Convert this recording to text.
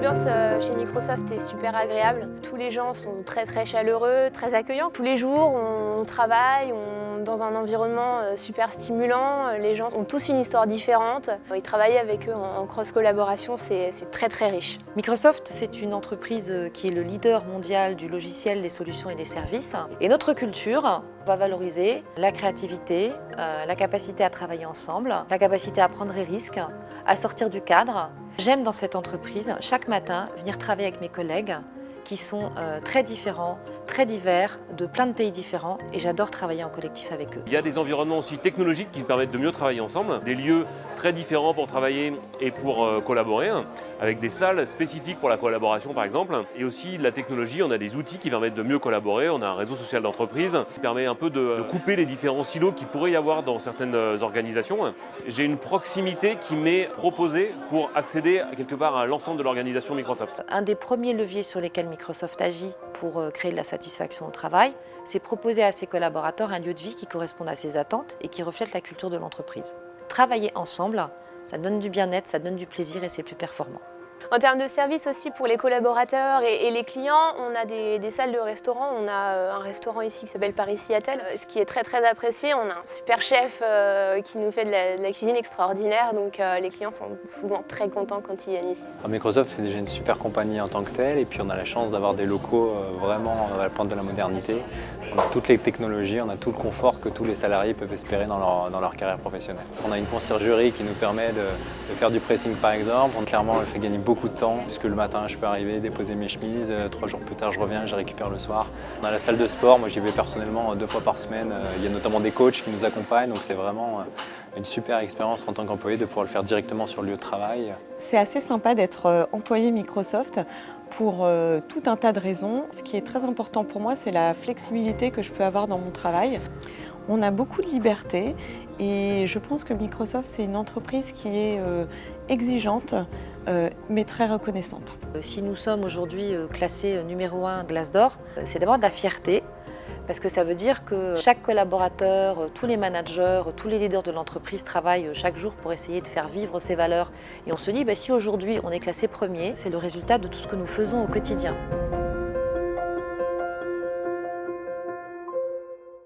L'ambiance chez Microsoft est super agréable. Tous les gens sont très chaleureux, très accueillants. Tous les jours, on travaille dans un environnement super stimulant. Les gens ont tous une histoire différente. Et travailler avec eux en cross-collaboration, c'est très riche. Microsoft, c'est une entreprise qui est le leader mondial du logiciel, des solutions et des services. Et notre culture va valoriser la créativité, la capacité à travailler ensemble, la capacité à prendre des risques, à sortir du cadre. J'aime dans cette entreprise, chaque matin, venir travailler avec mes collègues qui sont très différents, très divers, de plein de pays différents, et j'adore travailler en collectif avec eux. Il y a des environnements aussi technologiques qui permettent de mieux travailler ensemble, des lieux très différents pour travailler et pour collaborer, avec des salles spécifiques pour la collaboration par exemple, et aussi de la technologie, on a des outils qui permettent de mieux collaborer, on a un réseau social d'entreprise qui permet un peu de couper les différents silos qu'il pourrait y avoir dans certaines organisations. J'ai une proximité qui m'est proposée pour accéder quelque part à l'ensemble de l'organisation Microsoft. Un des premiers leviers sur lesquels Microsoft agit pour créer de la satisfaction au travail, c'est proposer à ses collaborateurs un lieu de vie qui corresponde à ses attentes et qui reflète la culture de l'entreprise. Travailler ensemble, ça donne du bien-être, ça donne du plaisir et c'est plus performant. En termes de service aussi pour les collaborateurs et les clients, on a des salles de restaurant. On a un restaurant ici qui s'appelle Paris Seattle, ce qui est très apprécié. On a un super chef qui nous fait de la cuisine extraordinaire, donc les clients sont souvent très contents quand ils viennent ici. Microsoft, c'est déjà une super compagnie en tant que telle, et puis on a la chance d'avoir des locaux vraiment à la pointe de la modernité. On a toutes les technologies, on a tout le confort que tous les salariés peuvent espérer dans leur carrière professionnelle. On a une conciergerie qui nous permet de faire du pressing par exemple. Clairement, elle fait gagner beaucoup de temps, puisque le matin je peux arriver, déposer mes chemises, 3 jours plus tard je reviens, je récupère le soir. On a la salle de sport, moi j'y vais personnellement 2 fois par semaine. Il y a notamment des coachs qui nous accompagnent, donc c'est vraiment une super expérience en tant qu'employé de pouvoir le faire directement sur le lieu de travail. C'est assez sympa d'être employé Microsoft pour tout un tas de raisons. Ce qui est très important pour moi, c'est la flexibilité que je peux avoir dans mon travail. On a beaucoup de liberté et je pense que Microsoft, c'est une entreprise qui est exigeante, mais très reconnaissante. Si nous sommes aujourd'hui classés numéro 1 Glassdoor, c'est d'abord de la fierté, parce que ça veut dire que chaque collaborateur, tous les managers, tous les leaders de l'entreprise travaillent chaque jour pour essayer de faire vivre ces valeurs. Et on se dit, si aujourd'hui on est classé premier, c'est le résultat de tout ce que nous faisons au quotidien.